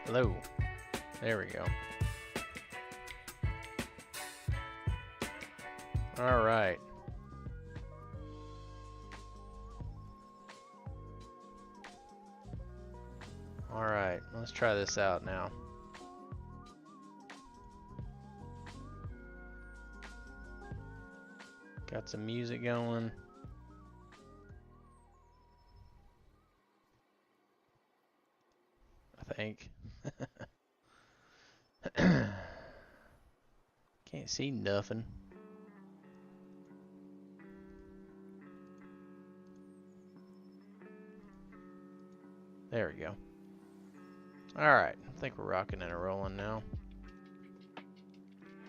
Hello. There we go. All right. All right, let's try this out now. Got some music going. I think. Can't see nothing. There we go. Alright, I think we're rocking and rolling now.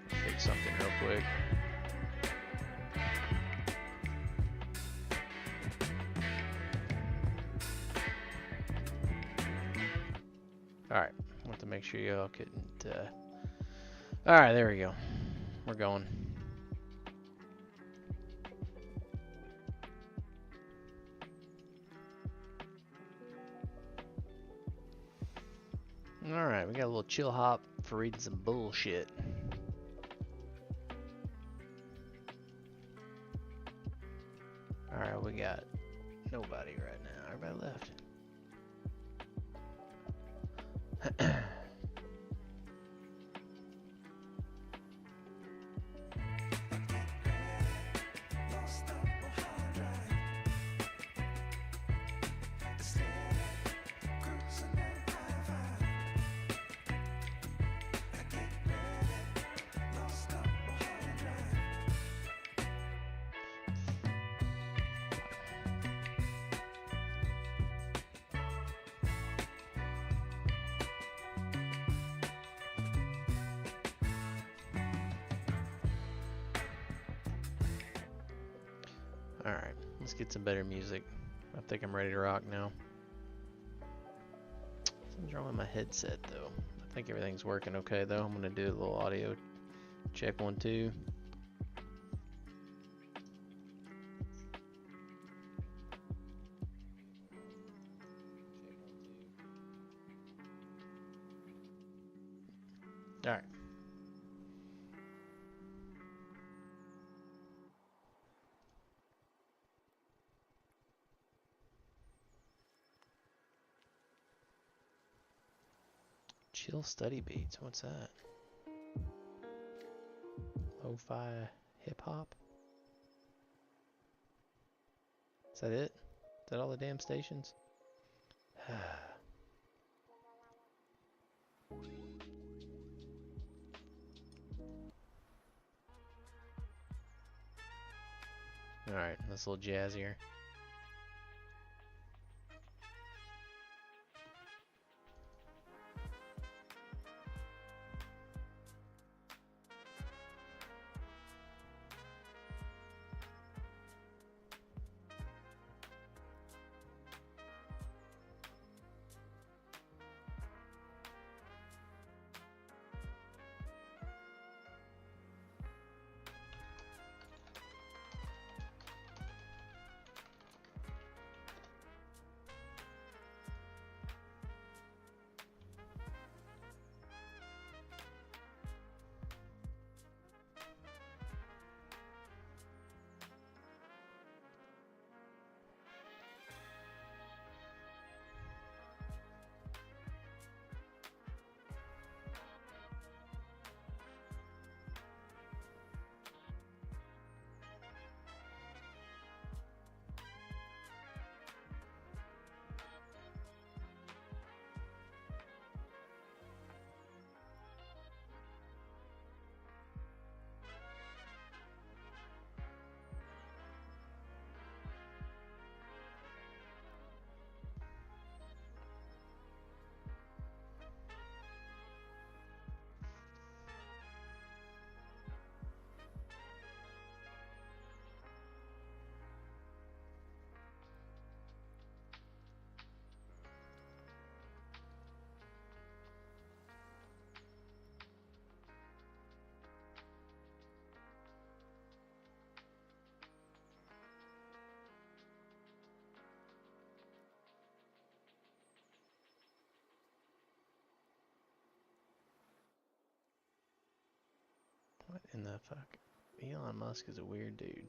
Fix something real quick. Alright, I want to make sure y'all couldn't. Alright, there we go. We're going. Alright, we got a little chill hop for reading some bullshit. Alright, we got nobody right now. Everybody left. Alright, let's get some better music. I think I'm ready to rock now. Something's wrong with my headset though. I think everything's working okay though. I'm gonna do a little audio check 1, 2. Alright. Chill study beats, what's that? Lo-fi hip hop? Is that it? Is that all the damn stations? Alright, that's a little jazzier. the fuck? Elon Musk is a weird dude.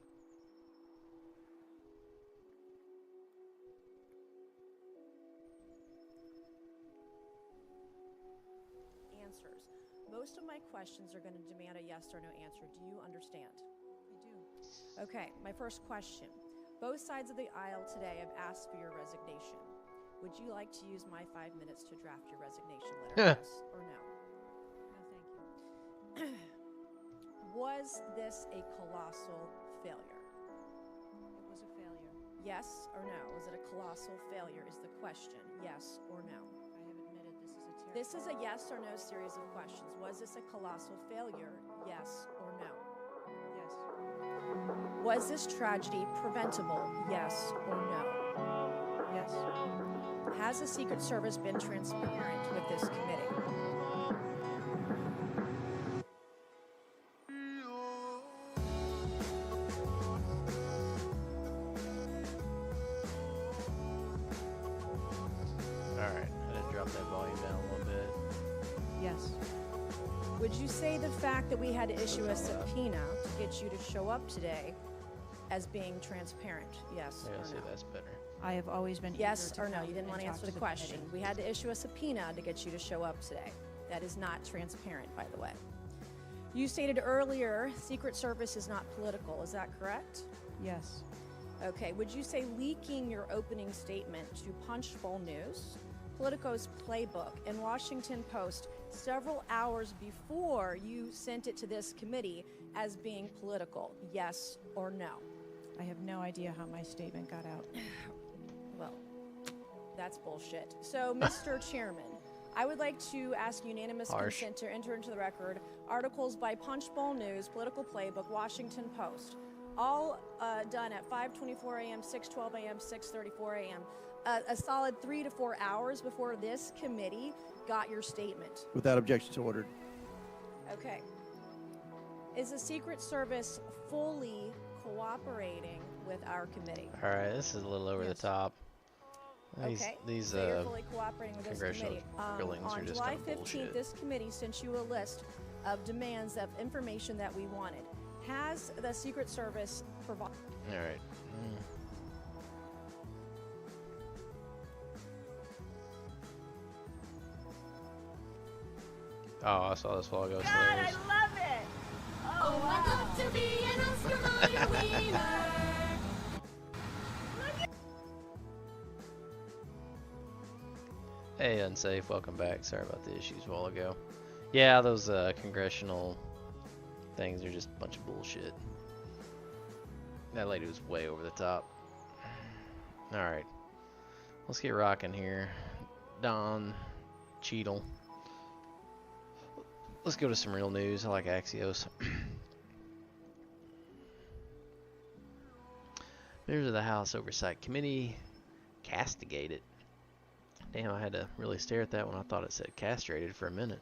Answers. Most of my questions are going to demand a yes or no answer. Do you understand? I do. Okay, my first question. Both sides of the aisle today have asked for your resignation. Would you like to use my 5 minutes to draft your resignation letter? Yes or no? No, thank you. Was this a colossal failure? It was a failure. Yes or no? Was it a colossal failure is the question. Yes or no? I have admitted this is a terrible. This is a yes or no series of questions. Was this a colossal failure? Yes or no? Yes. Was this tragedy preventable? Yes or no? Yes. Has the Secret Service been transparent with this committee? Alright, I did drop that volume down a little bit. Yes. Would you say the fact that we had to issue a subpoena to get you to show up today as being transparent? Yes Yeah, or see, no? that's better. I have always been Yes eager to or no? come You didn't and want to talk answer the to question. committee. We had to issue a subpoena to get you to show up today. That is not transparent, by the way. You stated earlier Secret Service is not political. Is that correct? Yes. Okay. Would you say leaking your opening statement to Punchbowl News, Politico's Playbook, and Washington Post several hours before you sent it to this committee as being political? Yes or no? I have no idea how my statement got out. Well, that's bullshit. So, Mr. Chairman, I would like to ask unanimous Harsh. consent to enter into the record articles by Punchbowl News, Political Playbook, Washington Post, all done at 5:24 a.m., 6:12 a.m., 6:34 a.m., a solid 3 to 4 hours before this committee got your statement. Without objection, so ordered. Okay. Is the Secret Service fully cooperating with our committee? Alright, this is a little over Yes. the top. Okay, These so you're fully cooperating with this congressional committee. grillings are On just July kinda 15th, bullshit. this committee sent you a list of demands of information that we wanted. Has the Secret Service provided? Alright. Oh, I saw this while ago. It's hilarious. love it! Oh, I'd love to be an Oscar Mayer winner. Hey, Unsafe, welcome back. Sorry about the issues a while ago. Yeah, those congressional things are just a bunch of bullshit. That lady was way over the top. Alright. Let's get rocking here. Don Cheatle. Let's go to some real news. I like Axios. Members of the House Oversight Committee castigated. Damn, I had to really stare at that when I thought it said castrated for a minute.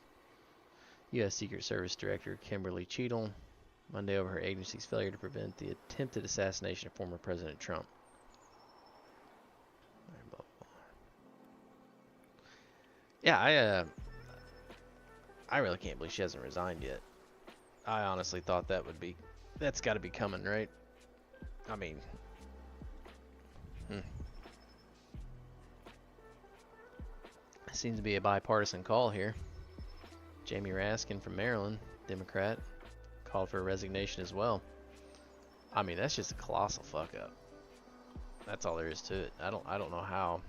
U.S. Secret Service Director Kimberly Cheatle, Monday over her agency's failure to prevent the attempted assassination of former President Trump. Yeah, I really can't believe she hasn't resigned yet. I honestly thought that's got to be coming, right? I mean, seems to be a bipartisan call here. Jamie Raskin from Maryland, Democrat, called for a resignation as well. I mean, that's just a colossal fuck up. That's all there is to it. I don't know how.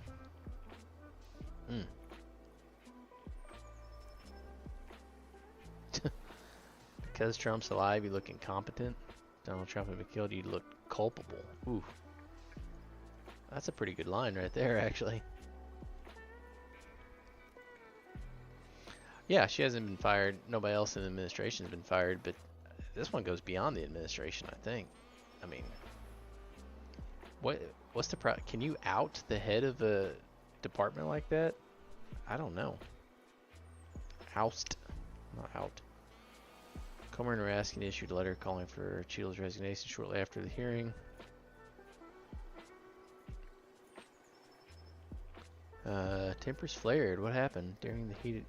Because Trump's alive, you look incompetent. Donald Trump had been killed, you look culpable. Ooh. That's a pretty good line right there, actually. Yeah, she hasn't been fired. Nobody else in the administration has been fired, but this one goes beyond the administration, I think. I mean, what's the can you out the head of a department like that? I don't know. Oust, not out. Comer and Raskin issued a letter calling for Cheatle's resignation shortly after the hearing. Tempers flared. What happened during the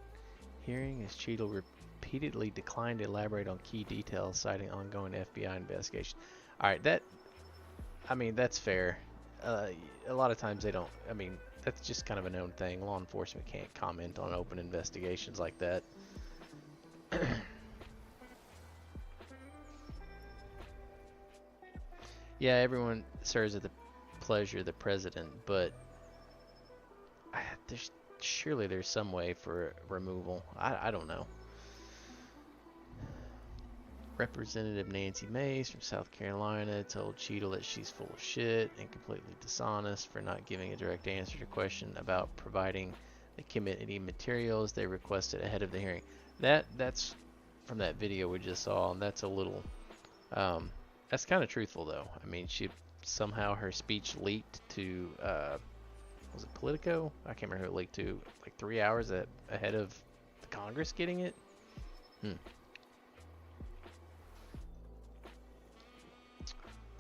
hearing as Cheatle repeatedly declined to elaborate on key details, citing ongoing FBI investigation. All right, that's fair. A lot of times they don't. That's just kind of a known thing. Law enforcement can't comment on open investigations like that. Yeah, everyone serves at the pleasure of the president, but surely there's some way for removal. I don't know. Representative Nancy Mace from South Carolina told Cheatle that she's full of shit and completely dishonest for not giving a direct answer to a question about providing the committee materials they requested ahead of the hearing. That's from that video we just saw, and that's a little that's kind of truthful though. She somehow her speech leaked to was it Politico? I can't remember who it leaked to, like 3 hours ahead of the Congress getting it.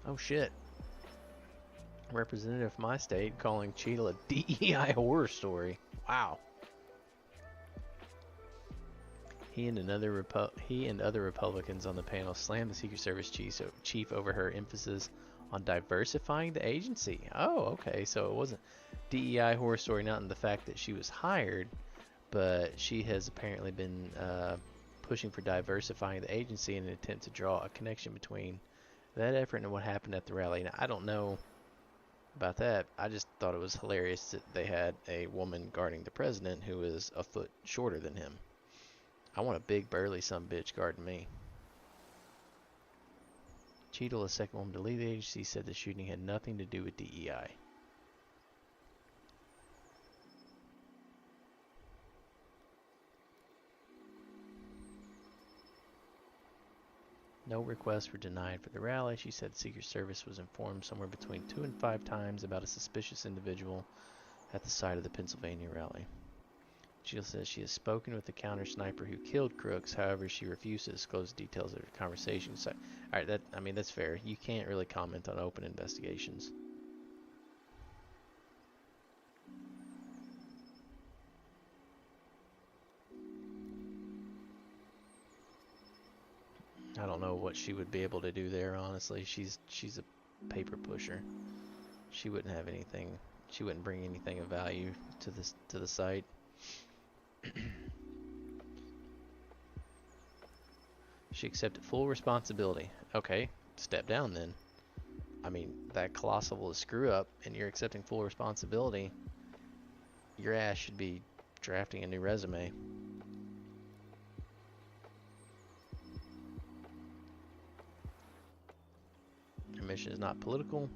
Oh shit. Representative from my state calling Cheatle a DEI horror story. Wow. He and other Republicans on the panel slammed the Secret Service chief over her emphasis on diversifying the agency. Oh, okay. So it wasn't DEI horror story, not in the fact that she was hired, but she has apparently been pushing for diversifying the agency in an attempt to draw a connection between that effort and what happened at the rally. Now, I don't know about that. I just thought it was hilarious that they had a woman guarding the president who is a foot shorter than him. I want a big burly sumbitch guarding me. Cheatle, the second woman to leave the agency, said the shooting had nothing to do with DEI. No requests were denied for the rally. She said the Secret Service was informed somewhere between 2 and 5 times about a suspicious individual at the site of the Pennsylvania rally. Cheatle says she has spoken with the counter sniper who killed Crooks. However, she refused to disclose details of her conversation. So, all right, that's fair. You can't really comment on open investigations. I don't know what she would be able to do there, honestly. She's a paper pusher. She wouldn't have anything. She wouldn't bring anything of value to the site. She accepted full responsibility. Okay, step down then. That colossal screw up, and you're accepting full responsibility. Your ass should be drafting a new resume. Her mission is not political.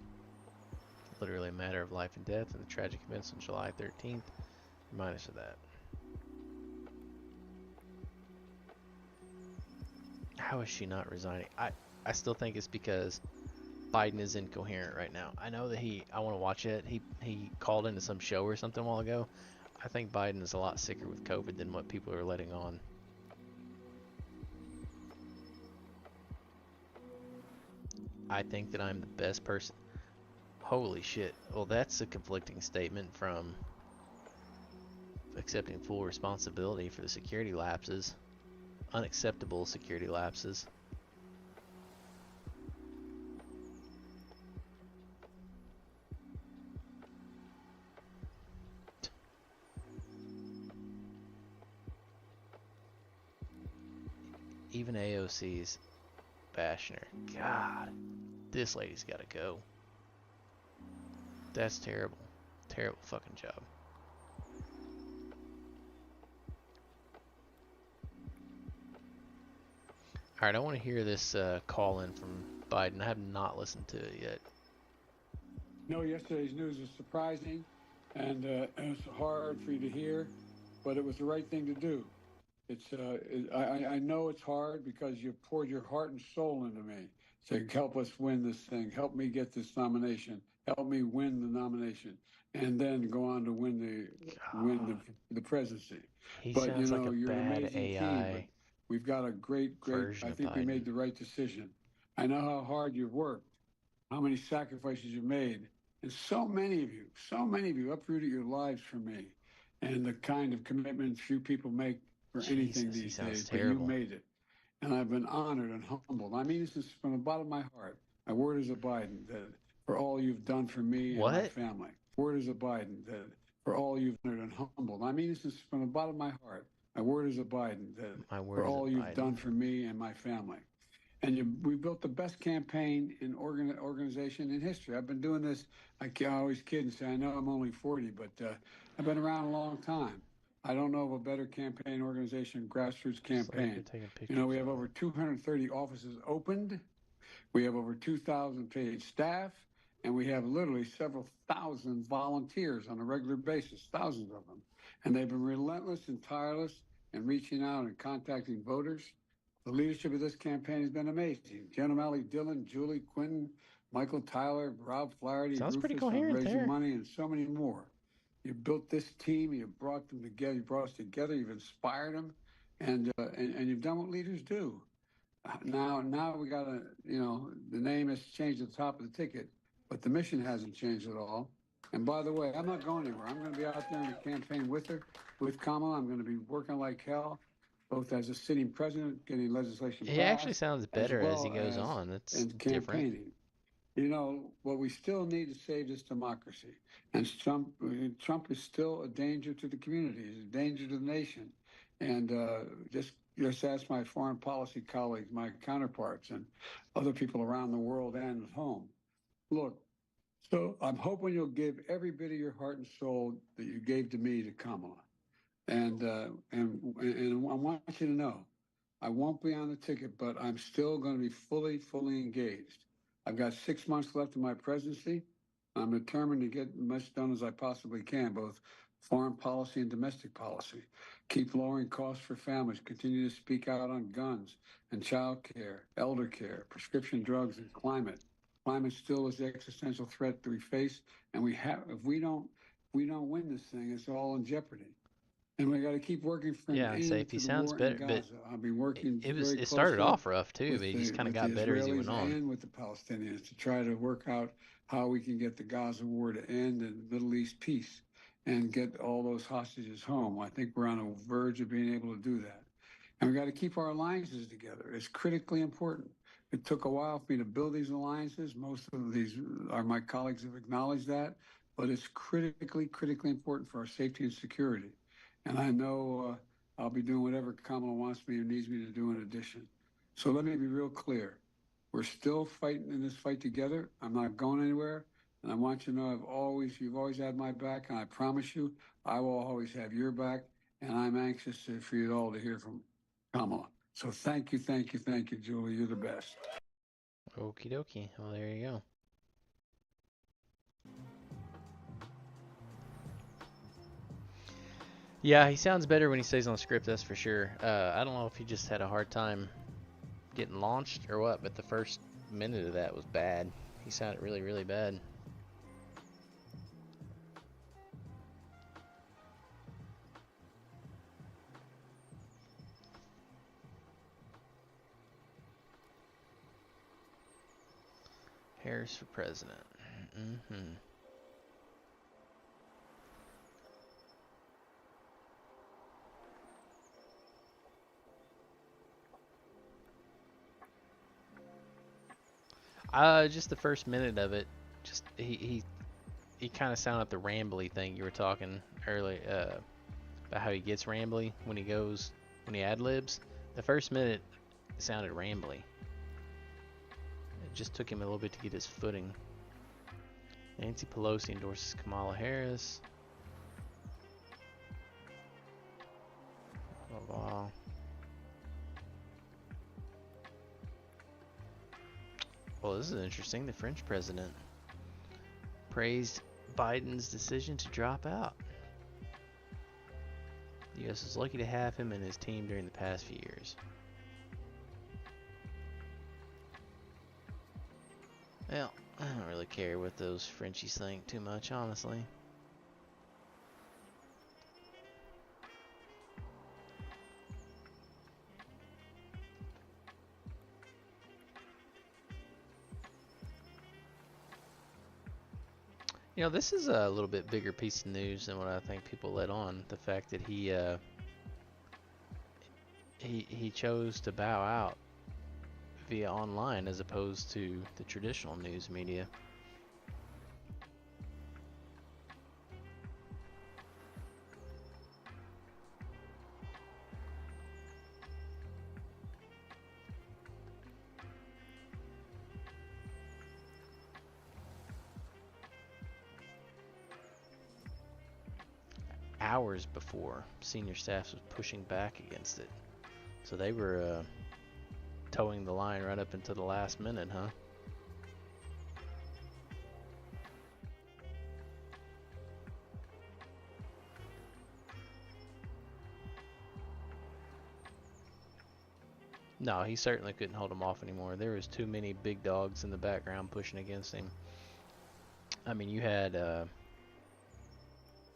Literally a matter of life and death, and the tragic events on July 13th remind us of that. How is she not resigning? I still think it's because Biden is incoherent right now. I know that I want to watch it. He called into some show or something a while ago. I think Biden is a lot sicker with COVID than what people are letting on. I think that I'm the best person. Holy shit. Well, that's a conflicting statement from accepting full responsibility for the security lapses. Unacceptable security lapses. Even AOC's bashing her. God, this lady's gotta go. That's terrible. Terrible fucking job. Alright, I want to hear this call in from Biden. I have not listened to it yet. No, yesterday's news was surprising, and it was hard for you to hear, but it was the right thing to do. I know it's hard because you poured your heart and soul into me to help us win this thing, help me get this nomination, help me win the nomination, and then go on to win the presidency. He But sounds like a you're an bad amazing AI team. But we've got a great. version I of think we Biden. made the right decision. I know how hard you've worked, how many sacrifices you made, and so many of you uprooted your lives for me, and the kind of commitments few people make for anything Jesus, he these sounds days, but you terrible. made it. And I've been honored and humbled. I mean this from the bottom of my heart. My word is a Biden that for all you've done for me and my What? family. Word is a Biden that for all you've honored and humbled. I mean this from the bottom of my heart. My word is a Biden that My for word is a all you've Biden. done for me and my family. And we built the best campaign in organization in history. I've been doing this. I always kid and say, I know I'm only 40, but I've been around a long time. I don't know of a better campaign organization, grassroots Just like you're campaign. taking You know, pictures we have of over it. 230 offices opened. We have over 2,000 paid staff, and we have literally several thousand volunteers on a regular basis, thousands of them. And they've been relentless and tireless in reaching out and contacting voters. The leadership of this campaign has been amazing. Jen O'Malley Dillon, Julie Quinn, Michael Tyler, Rob Flaherty, Sounds pretty Rufus on coherent raising there. money, and so many more. You built this team, you brought them together, you brought us together, you've inspired them, and you've done what leaders do. Now we got to, the name has changed at the top of the ticket, but the mission hasn't changed at all. And by the way, I'm not going anywhere. I'm going to be out there in the campaign with her, with Kamala. I'm going to be working like hell, both as a sitting president, getting legislation He actually passed, sounds as better as he well goes as on. That's in different. campaigning. You know, what we still need to save this democracy. And Trump is still a danger to the community, he's a danger to the nation. And just ask my foreign policy colleagues, my counterparts, and other people around the world and at home. Look, so I'm hoping you'll give every bit of your heart and soul that you gave to me to Kamala. And I want you to know, I won't be on the ticket, but I'm still going to be fully engaged. I've got 6 months left of my presidency. I'm determined to get as much done as I possibly can, both foreign policy and domestic policy. Keep lowering costs for families, continue to speak out on guns and child care, elder care, prescription drugs, and climate. Climate still is the existential threat that we face, and if we don't win this thing, it's all in jeopardy. And we got to keep working for an Yeah, and end safety to the sounds war in better, but Gaza. I'll be working very it started closely off rough too, but with he just kind of the got better as he Israelis went on. and with the Palestinians to try to work out how we can get the Gaza war to end and Middle East peace and get all those hostages home. I think we're on the verge of being able to do that. And we got to keep our alliances together. It's critically important. It took a while for me to build these alliances. Most of these are my colleagues have acknowledged that, but it's critically important for our safety and security. And I know I'll be doing whatever Kamala wants me or needs me to do in addition. So let me be real clear. We're still fighting in this fight together. I'm not going anywhere. And I want you to know you've always had my back, and I promise you, I will always have your back. And I'm anxious for you all to hear from Kamala. So thank you, Julie. You're the best. Okie dokie. Well, there you go. Yeah, he sounds better when he stays on script, that's for sure. I don't know if he just had a hard time getting launched or what, but the first minute of that was bad. He sounded really bad. Harris for president. Mm-hmm. Just the first minute of it, just he kind of sounded like the rambly thing you were talking earlier about how he gets rambly when he ad libs. The first minute sounded rambly. It just took him a little bit to get his footing. Nancy Pelosi endorses Kamala Harris. Blah, blah. Well, this is interesting. The French president praised Biden's decision to drop out. The U.S. is lucky to have him and his team during the past few years. Well, I don't really care what those Frenchies think too much, honestly. You know, this is a little bit bigger piece of news than what I think people let on. The fact that he he chose to bow out via online as opposed to the traditional news media. Hours before, senior staff was pushing back against it. So they were towing the line right up into the last minute, huh? No, he certainly couldn't hold him off anymore. There was too many big dogs in the background pushing against him. I mean, you had the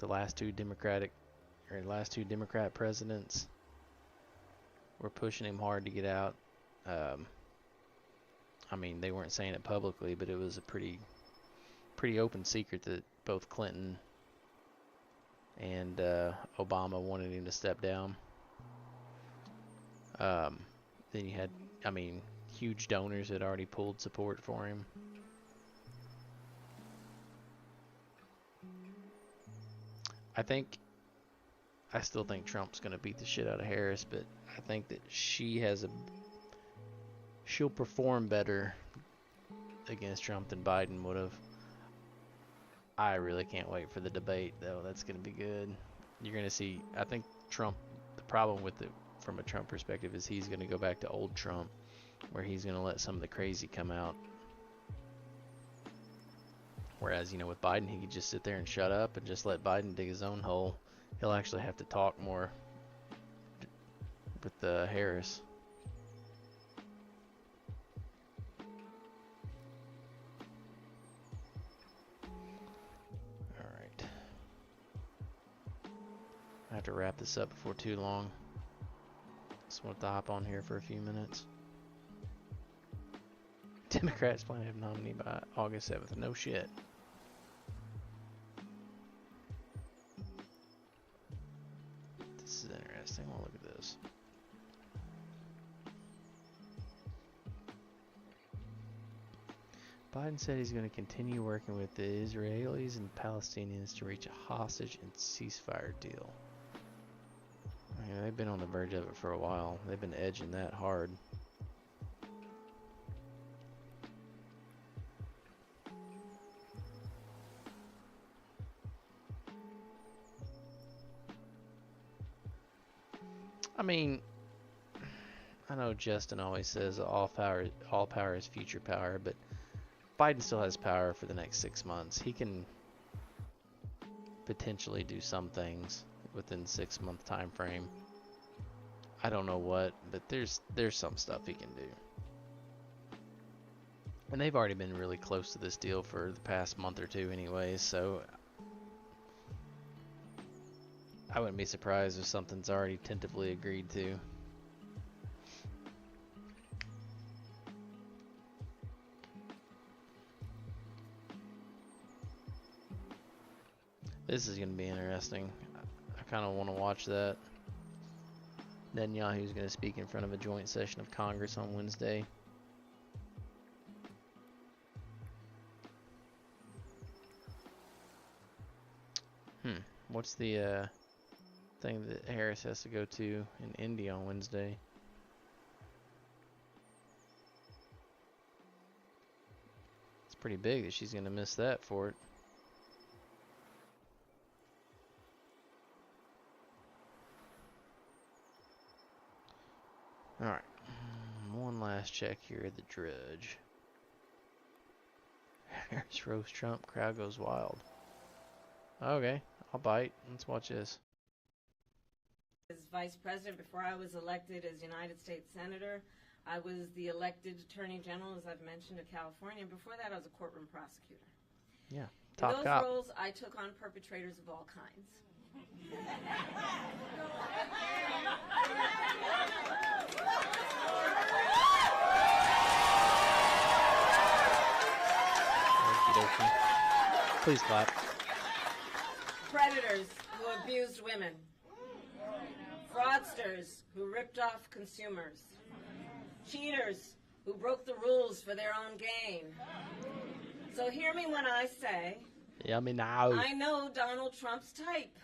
last two Democrat presidents were pushing him hard to get out. I mean, they weren't saying it publicly, but it was a pretty open secret that both Clinton and Obama wanted him to step down. Then you had, I mean, huge donors had already pulled support for him. I still think Trump's going to beat the shit out of Harris, but I think that she'll perform better against Trump than Biden would have. I really can't wait for the debate, though. That's going to be good. You're going to see, I think Trump, the problem with it from a Trump perspective is he's going to go back to old Trump, where he's going to let some of the crazy come out. Whereas, you know, with Biden, he could just sit there and shut up and just let Biden dig his own hole. He'll actually have to talk more with Harris. All right. I have to wrap this up before too long. Just want to hop on here for a few minutes. Democrats plan to have nominee by August 7th. No shit. This is interesting. We'll look at this. Biden said he's going to continue working with the Israelis and Palestinians to reach a hostage and ceasefire deal. I mean, they've been on the verge of it for a while. They've been edging that hard. I mean, I know Justin always says all power is future power, but Biden still has power for the next 6 months. He can potentially do some things within 6 month time frame. I don't know what, but there's some stuff he can do. And they've already been really close to this deal for the past month or two anyways, so I wouldn't be surprised if something's already tentatively agreed to. This is going to be interesting. I kind of want to watch that. Netanyahu's going to speak in front of a joint session of Congress on Wednesday. What's the thing that Harris has to go to in India on Wednesday? It's pretty big that she's going to miss that for it. Alright, one last check here at the Drudge. Harris roast Trump, crowd goes wild. Okay, I'll bite. Let's watch this. As vice president, before I was elected as United States Senator, I was the elected Attorney General, as I've mentioned, of California. Before that, I was a courtroom prosecutor. Yeah, In top those cop. roles, I took on perpetrators of all kinds. Okey-dokey. Please clap. Predators who abused women, fraudsters who ripped off consumers, cheaters who broke the rules for their own gain. So hear me when I say, Yeah, I mean, now. I know Donald Trump's type.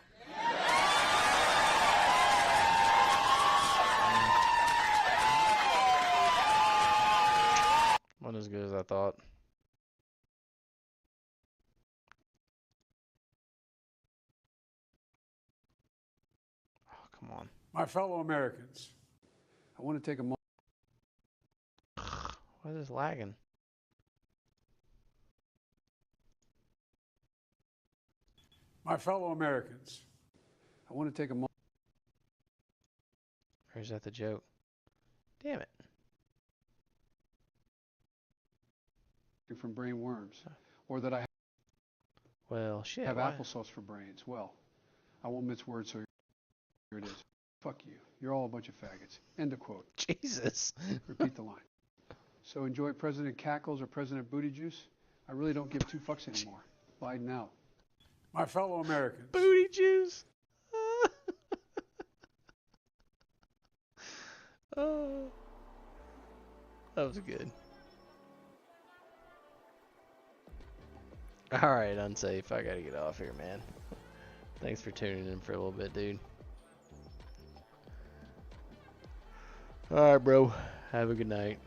Not as good as I thought. Oh, come on. My fellow Americans, I want to take a moment. Why is this lagging? My fellow Americans, I want to take a moment. Or is that the joke? Damn it. From brain worms, or that I Well, shit. have why? applesauce for brains. Well, I won't mince words, so here it is. Fuck you. You're all a bunch of faggots. End of quote. Jesus. Repeat the line. So enjoy President Cackles or President Booty Juice? I really don't give two fucks anymore. Biden out. My fellow Americans. Booty juice. Oh, that was good. Alright, unsafe. I gotta get off here, man. Thanks for tuning in for a little bit, dude. Alright, bro. Have a good night.